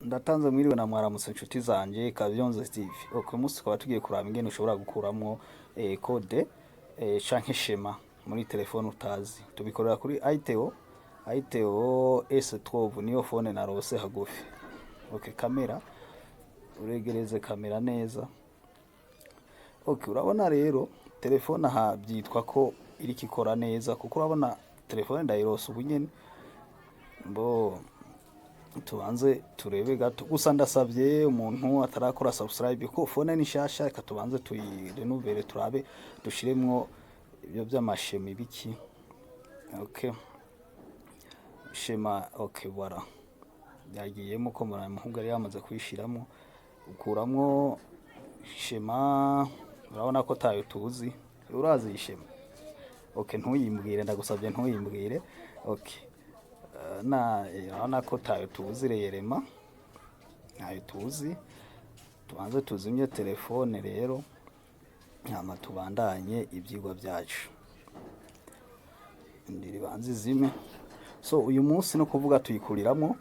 Ndatanze mwiriwe na mwaramutse inshuti zanje Kavyonzo Steve. Okay, musi tukaba tugiye kuraba ingene ushobora gukuramwo code canke schema muri telefone utazi. Tubikorera kuri ITO S12 niyo phone narose hagufi. Okay, kamera uregereze kamera neza. Okay, urabona rero telefone aha byitwa ko iri kikora neza kuko urabona telefone ndayirose ubunyene mbo tubanze turebe gato gusa ndasavye umuntu atarakora subscribe ko phone ni shasha reka tubanze tuyirenovere turabe dushiremwo ibyo by'amashema ibiki. Okay, schema. Okay, voilà, yagiyemo ko muhungu yari yamaze kwishiramo ukuramwo schema. Urabona ko tayo tuzi urazi ishema. Okay, ntuyimbwire ndagusavye ntuyimbwire. Okay, urabona ko tayo tuzi reyerema nayo tuzi. Tubanze tuzimye telefone rero nyama tubandanye ibyigwa byacu ndiri banze zime. So uyu munsi no kuvuga tuyikuriramo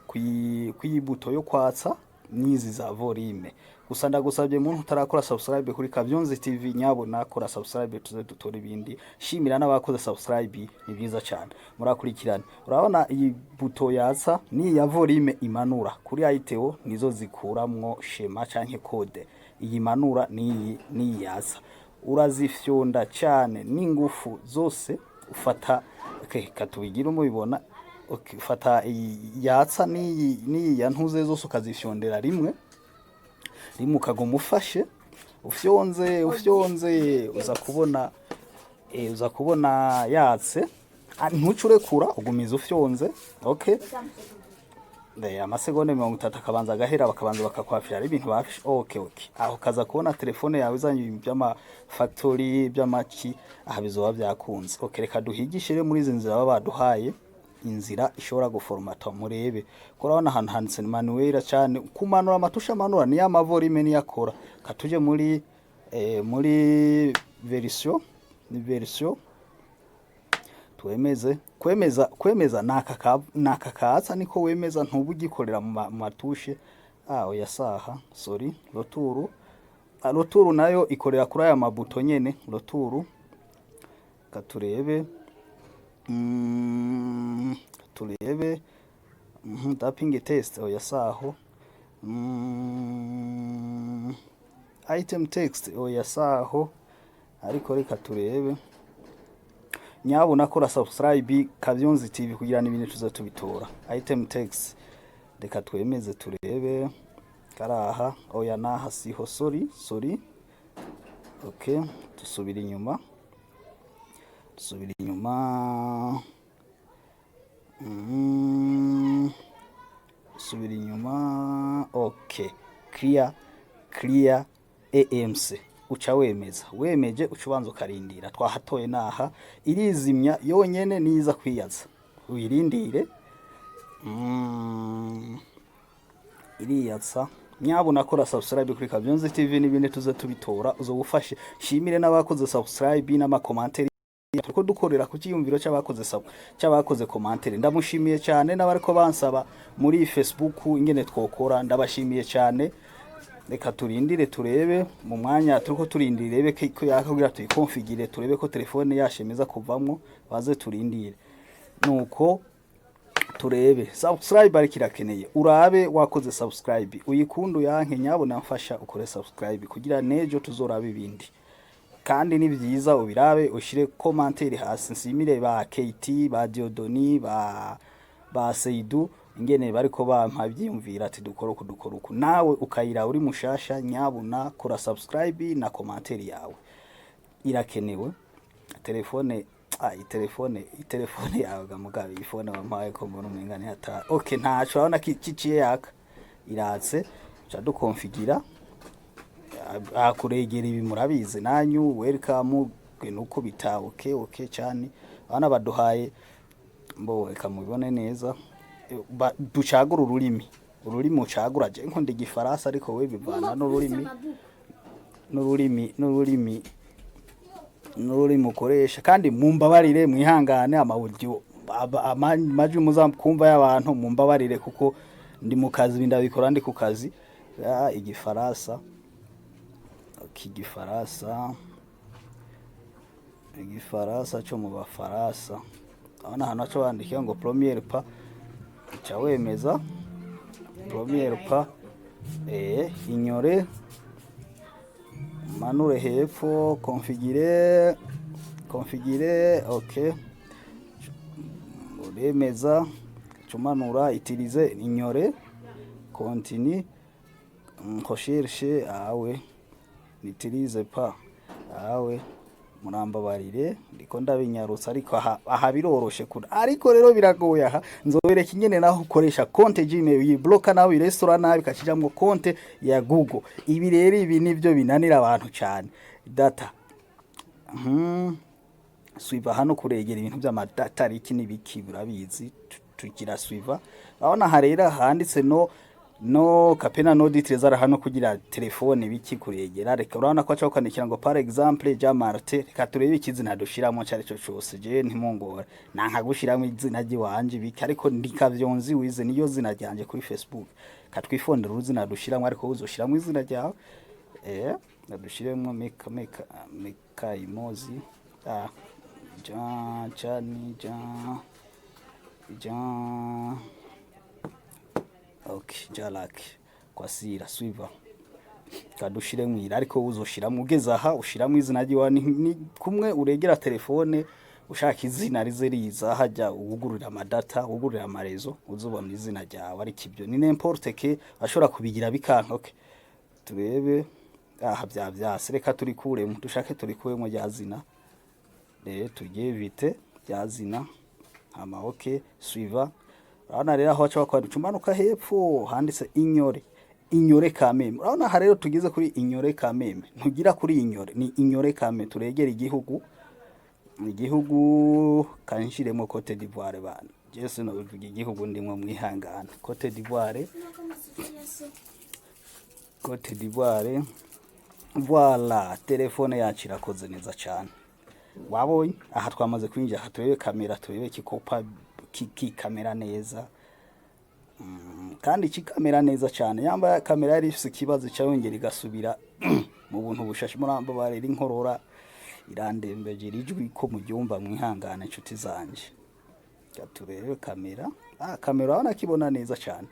kuyibuto yo kwatsa nizi za volume. Gusa ndagusabye muntu utarakora subscribe kuri Kavyonzo TV nyabo nakora subscribe tuze dutora ibindi. Shimira n'abakoze subscribe ni byiza cyane murakurikirana. Urabona iyi buto yatsa ni ya volume imanura kuri ITO nizo zikuramwo schema canke code. Iyi manura ni yatsa urazifyonda cyane n'ingufu zose ufata. Okay, katubigira umubibona. Okay, ufata yatsa ni ya ntuze zose ukazifyondera rimwe ukagoma ufashe ufyonze uza kubona yatse ntucurekura ugumiza ufyonze. Okay, amasegonda 30 akabanza agahera bakabanza bakakwafira ari ibintu bafishe. Okay, aho kaza kubona telefone yawe izanye by'ama factory by'amaki aha bizoba byakunze. Okay, reka duhigishire muri izi nzira baba baduhaye inzira ishobora guformata murebe ko urabona ahantu handitse manuel cyane kumanura amatusha manura ni ya volume ni yakora. Katuje muri version twemeze kwemeza naka katsa niko wemeza ntubugikorera mu matushe oya saha sorry roturu nayo ikorera kuri aya mabuto nyene roturu. Katurebe tapping test oya saho item text oya saho ariko reka turebe nyabo nakora subscribe Kavyonzo TV kugira n'ibintu tuza tubitora. Item text reka twemeze turebe karaha oya naha siho sorry. Okay, tusubira inyuma Okay, clear AMC uca wemeje ucubanza ukarindira. Twahatoye naha irizimya yonyene niza kwiyaza uyirindire iriyatsa. Nyabo nakora subscribe kuri Kavyonzo TV n'ibindi tuza tubitora uzobufashe. Shimire n'abakoze subscribe n'ama commentaire tuko dukorera ku kiyumviro cy'abakoze commentaire. Ndamushimiye cyane n'abariko bansaba muri Facebook ingene twokora ndabashimiye cyane. Reka turindire turebe mu mwanya turiko turindire ko yakagira tuyikonfigure turebe ko telefone yashemeza kuvamwo baze turindire nuko turebe. Subscribe ari kirakeneye urabe wakoze subscribe uyikundu yanke nyabo namfasha ukore subscribe kugira nejo tuzorabe ibindi kandi ni byiza ubirabe ushire commentaire hasi. Nsimire ba KT ba Diodoni ba Seidu ingene bariko bampa byiyumvira ati dukora uku nawe ukayira uri mushasha nyabuna kora subscribe na commentaire yawe irakenewe. Telefone yawe gamugabe ifone wampaye ko mbona umengane hata. Okay, ntaco abona kiciye yaka iratse cha dukonfigira akuregera ibi murabizi nanyu welcome nuko bita. Okay cyane abana baduhaye mbo reka mubibone neza. Ducagura ururimi ucagura je nko ndigifaransa ariko we bivana n'ururimi ukoresha kandi mumbabarire mwihangane amaudio amajwi muzakumva y'abantu mumbabarire kuko ndi mu kazi ndabikora ndi ku kazi. Igifaransa igifaransa cyo mu bafaransa abana hano cyo bandika ngo première pas cya wemeza première pas ignore manure hepfo configurer OK uremeza cumanura utiliser ignore continue recherche n'utilise pas murambabarire ndiko ndabinyarutsa ariko aha biroroshe kure ariko rero biragoye aha nzobereka ingene naho ukoresha konte Gmail uyibloka naho restaurant nabi kashijamwo konte ya Google. Ibi rero ibi nivyo binanira abantu cyane data swiva hano kuregera ibintu by'amadata ariki nibiki burabizi tugira swiva abona harera handitse no kapena no details ara hano kugira telefone biki kuregera reka urabona ko acha ukanikira ngo par exemple ja Marte reka turebe ikizina dushiramo cyari cyo cyose je ntimungora nanka gushiramo izina giwanje biki ariko ndikavyonzi wize niyo zina ryanje kuri Facebook katwifondera uruzina dushiramo ariko uzoshiramo izina ryawe nadushiremo meka imozi Okay, jalak kwa sira swiva kadushire mwira ariko uzoshiramo ugeze aha ushiramo izina ryiwa ni kumwe uregera telefone ushaka izina rize riza hajya ugururira amadata ugururira amarezo uzobona izina ryawe ari kibyo ni n'importe que ashobora kubigira bikanka. Okay turebe byase reka turi kuremo dushake turi kuremo ryazina tugiye vite ryazina okay suiva urabona rero aho aca kwa ducumanuka hepfo handitse ignore kameme. Urabona ha rero tugize kuri ignore kameme ntugira kuri ignore ni ignore kameme turegera igihugu kanshiremo Cote d'Ivoire bana Yesu no bivuga igihugu ndimwe mwihangana Cote d'Ivoire voilà telefone yacu irakoze neza cyane wabonye aha twamaze kwinjira aha turebe kamera turebe kikopa ki kamera neza kandi ki kamera neza cyane yamba kamera yari ifise kibazo cyongera igasubira mu buntu bushashi muramba barera inkorora irandembeje rijwi ko mu byumba mwihangana inshuti zanje gaturebe kamera kamera abana kibona neza cyane